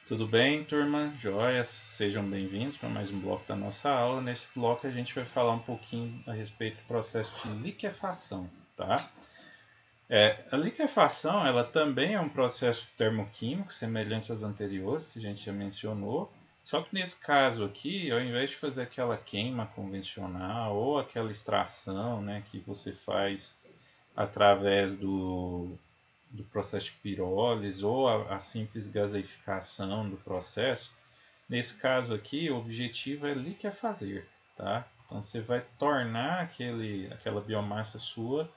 Tudo bem, turma? Joia? Sejam bem-vindos para mais um bloco da nossa aula. Nesse bloco a gente vai falar um pouquinho a respeito do processo de liquefação, tá? A liquefação, ela também é um processo termoquímico semelhante aos anteriores que a gente já mencionou, só que nesse caso aqui, ao invés de fazer aquela queima convencional ou aquela extração, né, que você faz através do processo de pirólise ou a simples gaseificação do processo. Nesse caso aqui, o objetivo é liquefazer, tá? Então você vai tornar aquela biomassa sua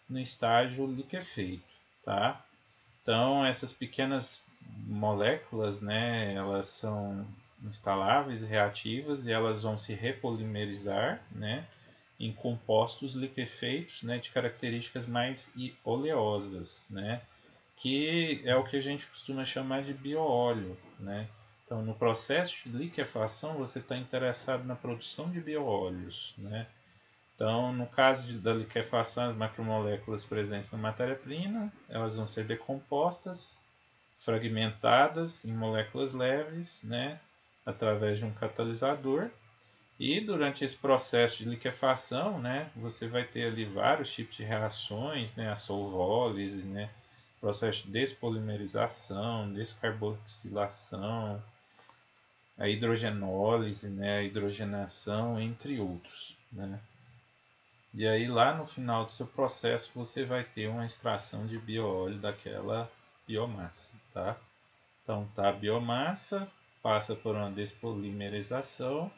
no estágio liquefeito, tá? Então essas pequenas moléculas, né, elas são instaláveis e reativas e elas vão se repolimerizar, né, em compostos liquefeitos, né, de características mais oleosas, né, que é o que a gente costuma chamar de bioóleo, né? Então, no processo de liquefação, você está interessado na produção de bioóleos, né? Então, no caso da liquefação, as macromoléculas presentes na matéria-prima, elas vão ser decompostas, fragmentadas em moléculas leves, né? Através de um catalisador. E durante esse processo de liquefação, né, você vai ter ali vários tipos de reações, né, a solvólise, né, processo de despolimerização, descarboxilação, a hidrogenólise, né, a hidrogenação, entre outros, né. E aí lá no final do seu processo você vai ter uma extração de bioóleo daquela biomassa, tá? Então tá a biomassa, passa por uma despolimerização,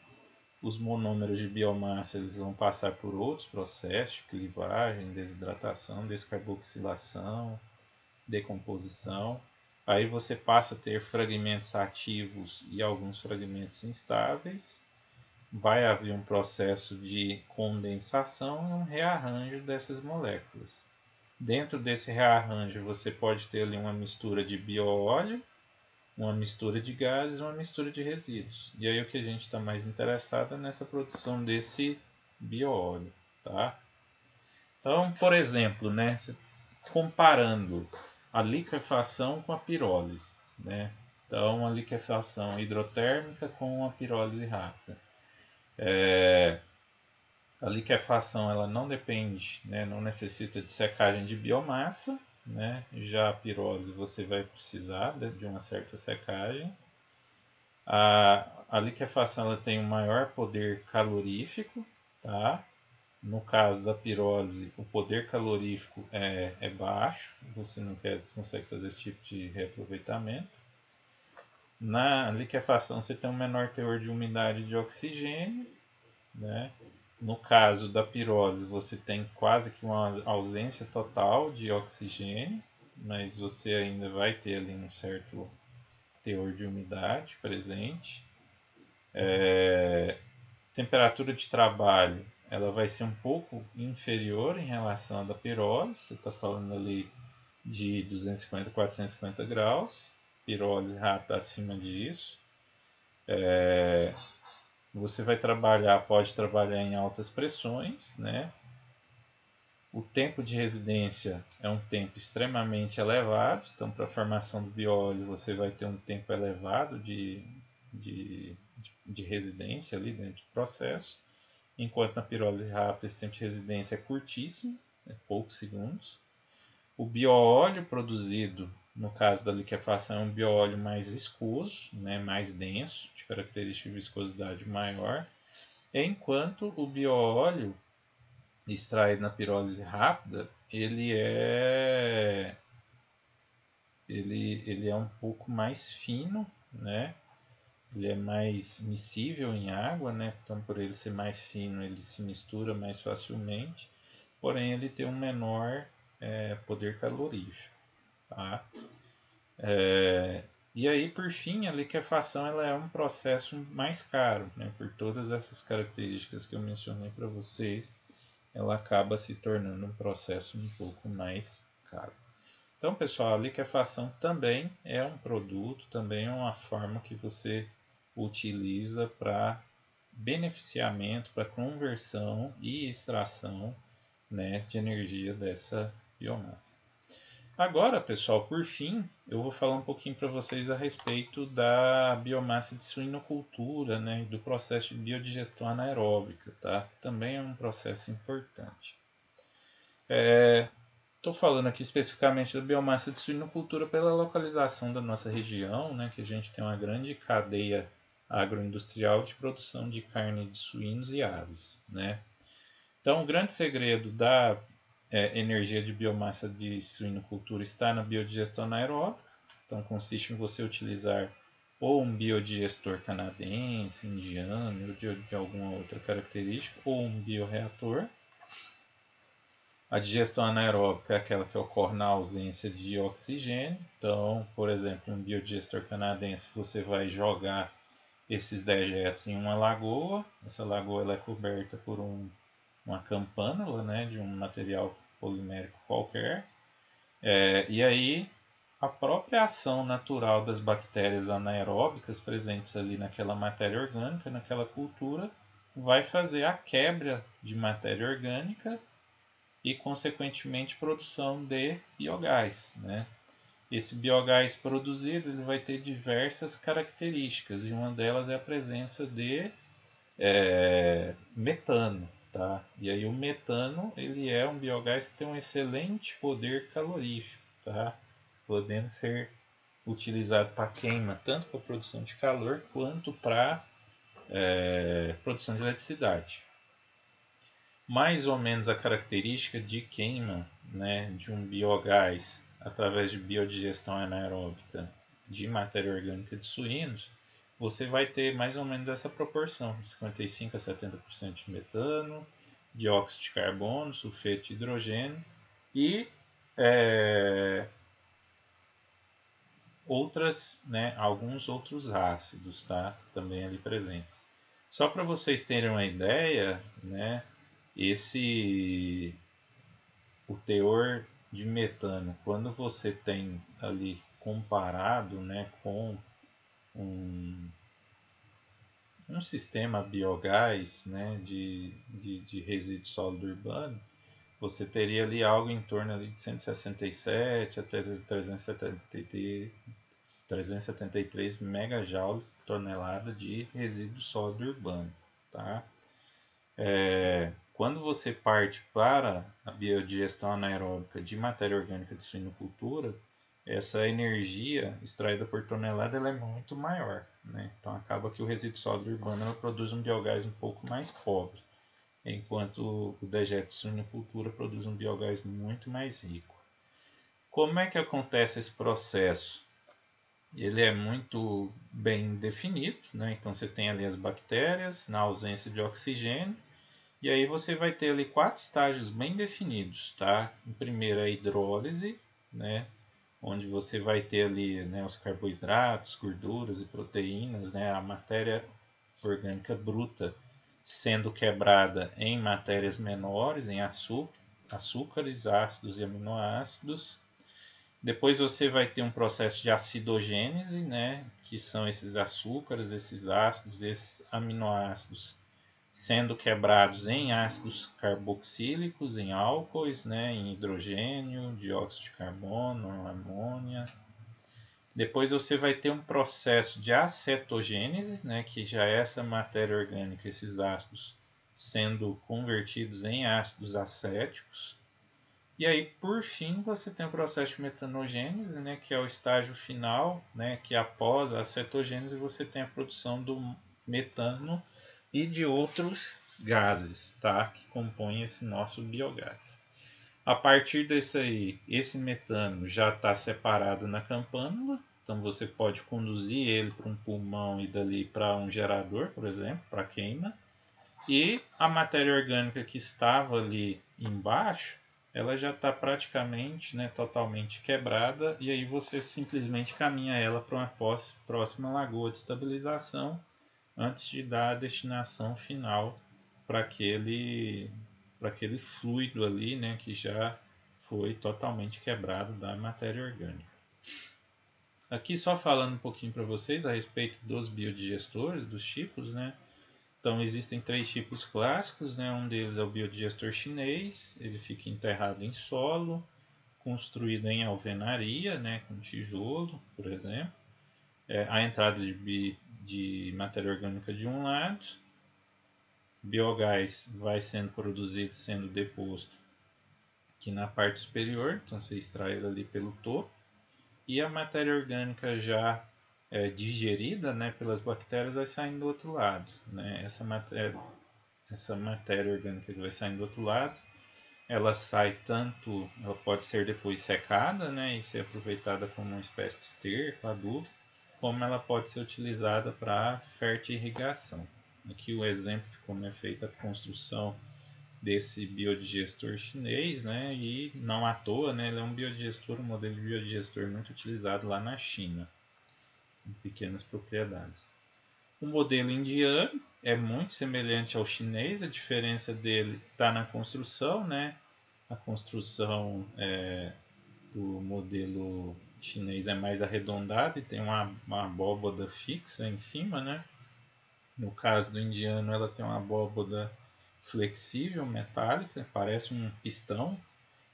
os monômeros de biomassa eles vão passar por outros processos de clivagem, desidratação, descarboxilação, decomposição. Aí você passa a ter fragmentos ativos e alguns fragmentos instáveis. Vai haver um processo de condensação e um rearranjo dessas moléculas. Dentro desse rearranjo você pode ter ali uma mistura de bioóleo, uma mistura de gases, uma mistura de resíduos. E aí o que a gente está mais interessado é nessa produção desse bioóleo, tá? Então, por exemplo, né, comparando a liquefação com a pirólise, né? Então, a liquefação hidrotérmica com a pirólise rápida. A liquefação ela não depende, né, não necessita de secagem de biomassa, né? Já a pirólise você vai precisar de uma certa secagem. A liquefação ela tem um maior poder calorífico, tá? No caso da pirólise, o poder calorífico é baixo, você não consegue fazer esse tipo de reaproveitamento. Na liquefação, você tem um menor teor de umidade de oxigênio, né? No caso da pirólise, você tem quase que uma ausência total de oxigênio, mas você ainda vai ter ali um certo teor de umidade presente. Temperatura de trabalho ela vai ser um pouco inferior em relação à da pirólise, você está falando ali de 250 a 450 graus, pirólise rápida acima disso. Você vai pode trabalhar em altas pressões, né? O tempo de residência é um tempo extremamente elevado, então para a formação do bióleo você vai ter um tempo elevado de residência ali dentro do processo, enquanto na pirólise rápida esse tempo de residência é curtíssimo, é poucos segundos. O bioóleo produzido, no caso da liquefação, é um bioóleo mais viscoso, né, mais denso, de característica de viscosidade maior, enquanto o bioóleo extraído na pirólise rápida, ele é um pouco mais fino, né? Ele é mais miscível em água, né? Então, por ele ser mais fino, ele se mistura mais facilmente, porém ele tem um menor poder calorífico, tá? E aí, por fim, a liquefação ela é um processo mais caro, né? Por todas essas características que eu mencionei para vocês, ela acaba se tornando um processo um pouco mais caro. Então, pessoal, a liquefação também é um produto, também é uma forma que você utiliza para beneficiamento, para conversão e extração, né, de energia dessa biomassa. Agora, pessoal, por fim, eu vou falar um pouquinho para vocês a respeito da biomassa de suinocultura, né, e do processo de biodigestão anaeróbica, tá? Que também é um processo importante. Estou falando aqui especificamente da biomassa de suinocultura pela localização da nossa região, né, que a gente tem uma grande cadeia agroindustrial de produção de carne de suínos e aves, né? Então, o grande segredo da energia de biomassa de suinocultura está na biodigestão anaeróbica. Então, consiste em você utilizar ou um biodigestor canadense, indiano, ou de alguma outra característica, ou um bioreator. A digestão anaeróbica é aquela que ocorre na ausência de oxigênio. Então, por exemplo, um biodigestor canadense, você vai jogar esses dejetos em uma lagoa. Essa lagoa ela é coberta por uma campânula, né, de um material polimérico qualquer. E aí a própria ação natural das bactérias anaeróbicas presentes ali naquela matéria orgânica, naquela cultura, vai fazer a quebra de matéria orgânica e, consequentemente, produção de biogás, né? Esse biogás produzido ele vai ter diversas características e uma delas é a presença de metano, tá? E aí o metano ele é um biogás que tem um excelente poder calorífico, tá? Podendo ser utilizado para queima tanto para produção de calor quanto para produção de eletricidade. Mais ou menos a característica de queima, né, de um biogás através de biodigestão anaeróbica de matéria orgânica de suínos, você vai ter mais ou menos essa proporção, 55 a 70% de metano, dióxido de carbono, sulfeto de hidrogênio e alguns outros ácidos, tá? Também ali presentes. Só para vocês terem uma ideia, né, o teor de metano, quando você tem ali comparado, né, com um, um sistema biogás, né, de resíduo sólido urbano, você teria ali algo em torno ali de 167 até 373 megajoule por tonelada de resíduo sólido urbano, tá? Quando você parte para a biodigestão anaeróbica de matéria orgânica de suinocultura, essa energia extraída por tonelada ela é muito maior, né? Então acaba que o resíduo sólido urbano ela produz um biogás um pouco mais pobre, enquanto o dejeto de suinocultura produz um biogás muito mais rico. Como é que acontece esse processo? Ele é muito bem definido, né? Então você tem ali as bactérias na ausência de oxigênio. E aí você vai ter ali 4 estágios bem definidos, tá? O primeiro é a hidrólise, né? Onde você vai ter ali, né, os carboidratos, gorduras e proteínas, né? A matéria orgânica bruta sendo quebrada em matérias menores, em açúcares, ácidos e aminoácidos. Depois você vai ter um processo de acidogênese, né? Que são esses açúcares, esses ácidos, esses aminoácidos sendo quebrados em ácidos carboxílicos, em álcoois, né, em hidrogênio, dióxido de carbono, amônia. Depois você vai ter um processo de acetogênese, né, que já é essa matéria orgânica, esses ácidos, sendo convertidos em ácidos acéticos. E aí, por fim, você tem o processo de metanogênese, né, que é o estágio final, né, que após a acetogênese você tem a produção do metano e de outros gases, tá? Que compõem esse nosso biogás. A partir desse aí, esse metano já está separado na campânula, então você pode conduzir ele para um pulmão e dali para um gerador, por exemplo, para queima. E a matéria orgânica que estava ali embaixo, ela já está praticamente, né, totalmente quebrada, e aí você simplesmente caminha ela para uma próxima lagoa de estabilização, antes de dar a destinação final para aquele fluido ali, né, que já foi totalmente quebrado da matéria orgânica. Aqui só falando um pouquinho para vocês a respeito dos biodigestores, dos tipos, né? Então existem 3 tipos clássicos, né? Um deles é o biodigestor chinês, ele fica enterrado em solo, construída em alvenaria, né, com tijolo, por exemplo. A entrada de matéria orgânica de um lado, biogás vai sendo produzido, sendo deposto aqui na parte superior, então você extrai ele ali pelo topo, e a matéria orgânica já digerida, né, pelas bactérias vai saindo do outro lado, né? Essa matéria orgânica que vai saindo do outro lado, ela pode ser depois secada, né, e ser aproveitada como uma espécie de esterco, adubo, como ela pode ser utilizada para fertirrigação. Aqui o exemplo de como é feita a construção desse biodigestor chinês, né, e não à toa, né, ele é um modelo de biodigestor muito utilizado lá na China, em pequenas propriedades. O modelo indiano é muito semelhante ao chinês, a diferença dele está na construção, né? A construção do modelo chinês é mais arredondada e tem uma abóbada fixa em cima, né? No caso do indiano, ela tem uma abóbada flexível, metálica, parece um pistão.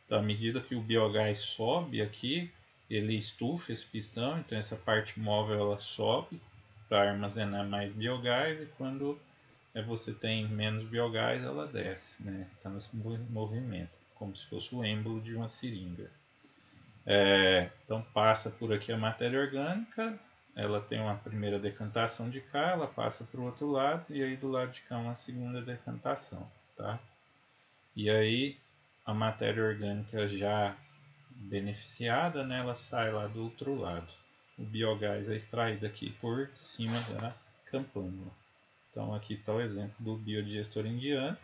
Então, à medida que o biogás sobe aqui, ele estufa esse pistão, então essa parte móvel ela sobe para armazenar mais biogás, e quando você tem menos biogás, ela desce, né? Então ela se movimenta, como se fosse o êmbolo de uma seringa. Então passa por aqui a matéria orgânica, ela tem uma primeira decantação de cá, ela passa para o outro lado, e aí do lado de cá uma segunda decantação, tá? E aí a matéria orgânica já beneficiada, né, ela sai lá do outro lado. O biogás é extraído aqui por cima da campânula. Então aqui está o exemplo do biodigestor indiano,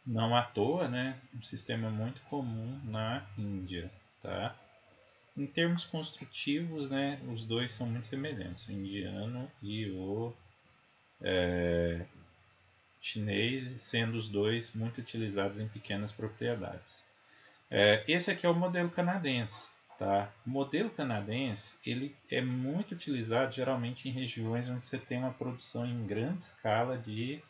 não à toa, né, um sistema muito comum na Índia, tá? Em termos construtivos, né, os dois são muito semelhantes, o indiano e o chinês, sendo os dois muito utilizados em pequenas propriedades. Esse aqui é o modelo canadense. Tá? O modelo canadense ele é muito utilizado geralmente em regiões onde você tem uma produção em grande escala de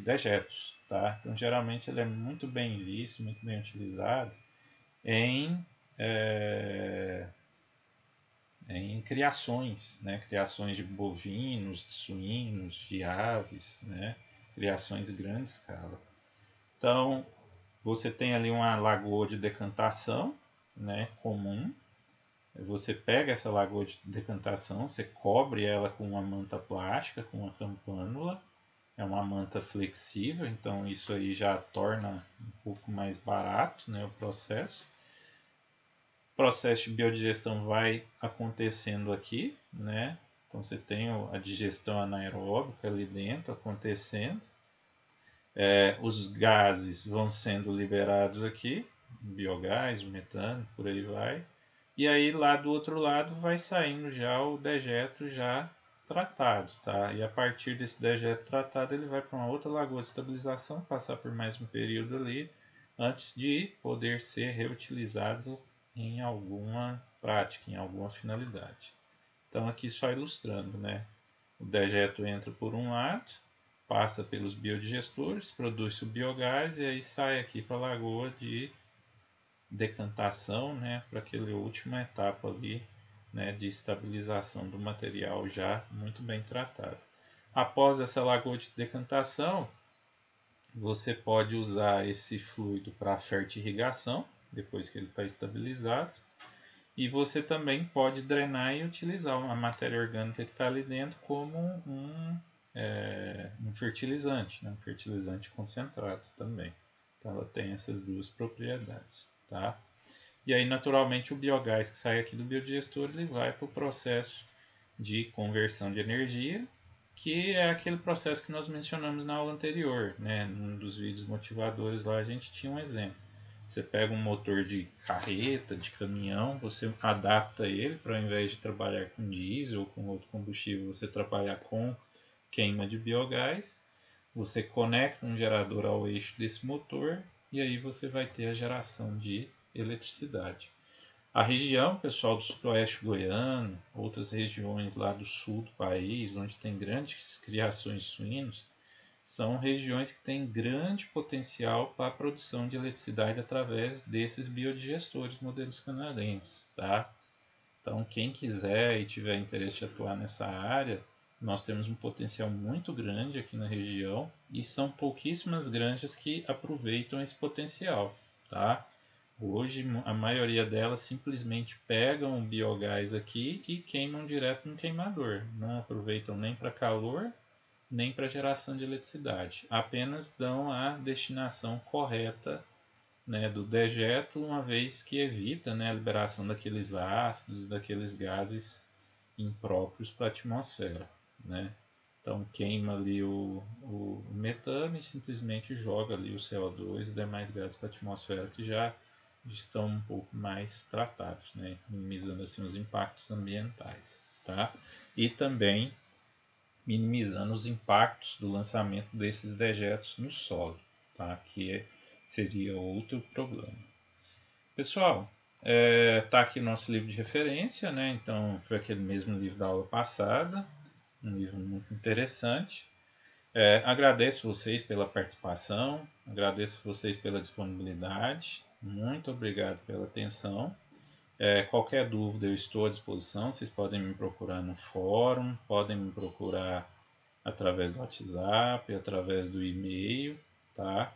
dejetos. Tá? Então, geralmente, ele é muito bem visto, muito bem utilizado em criações, né? Criações de bovinos, de suínos, de aves, né? Criações em grande escala. Então, você tem ali uma lagoa de decantação, né, comum. Você pega essa lagoa de decantação, você cobre ela com uma manta plástica, com uma campânula. É uma manta flexível, então isso aí já torna um pouco mais barato, né, o processo. O processo de biodigestão vai acontecendo aqui, né? Então você tem a digestão anaeróbica ali dentro acontecendo. Os gases vão sendo liberados aqui, biogás, metano, por aí vai. E aí lá do outro lado vai saindo já o dejeto já tratado, tá? E a partir desse dejeto tratado ele vai para uma outra lagoa de estabilização, passar por mais um período ali, antes de poder ser reutilizado em alguma prática, em alguma finalidade. Então aqui só ilustrando, né? O dejeto entra por um lado, passa pelos biodigestores, produz o biogás e aí sai aqui para a lagoa de decantação, né, para aquela última etapa ali, né, de estabilização do material já muito bem tratado. Após essa lagoa de decantação, você pode usar esse fluido para fertirrigação, depois que ele está estabilizado, e você também pode drenar e utilizar a matéria orgânica que está ali dentro como um fertilizante, né? Um fertilizante concentrado também. Então ela tem essas duas propriedades. Tá? E aí, naturalmente, o biogás que sai aqui do biodigestor ele vai para o processo de conversão de energia, que é aquele processo que nós mencionamos na aula anterior. Né? Num dos vídeos motivadores lá a gente tinha um exemplo. Você pega um motor de carreta, de caminhão, você adapta ele para ao invés de trabalhar com diesel ou com outro combustível, você trabalhar com queima de biogás. Você conecta um gerador ao eixo desse motor e aí você vai ter a geração de eletricidade. A região, pessoal, do sudoeste goiano, outras regiões lá do sul do país, onde tem grandes criações de suínos, são regiões que têm grande potencial para a produção de eletricidade através desses biodigestores modelos canadenses, tá? Então, quem quiser e tiver interesse de atuar nessa área, nós temos um potencial muito grande aqui na região e são pouquíssimas granjas que aproveitam esse potencial, tá? Hoje, a maioria delas simplesmente pegam o biogás aqui e queimam direto no queimador. Não aproveitam nem para calor, nem para geração de eletricidade. Apenas dão a destinação correta, né, do dejeto, uma vez que evita, né, a liberação daqueles ácidos, daqueles gases impróprios para a atmosfera, né? Então queima ali o metano e simplesmente joga ali o CO2 e demais gases para a atmosfera que já estão um pouco mais tratados, né? Minimizando assim os impactos ambientais, tá? E também minimizando os impactos do lançamento desses dejetos no solo, tá? Que seria outro problema. Pessoal, tá aqui nosso livro de referência, né? Então foi aquele mesmo livro da aula passada, um livro muito interessante. Agradeço vocês pela participação, agradeço vocês pela disponibilidade, muito obrigado pela atenção. Qualquer dúvida eu estou à disposição, vocês podem me procurar no fórum, podem me procurar através do WhatsApp, através do e-mail, tá?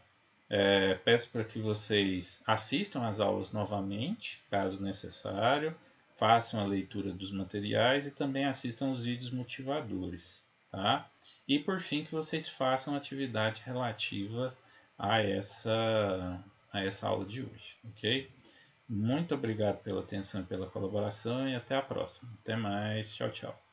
Peço para que vocês assistam às aulas novamente, caso necessário, façam a leitura dos materiais e também assistam os vídeos motivadores, tá? E por fim que vocês façam atividade relativa a essa aula de hoje, ok? Muito obrigado pela atenção e pela colaboração e até a próxima. Até mais, tchau, tchau.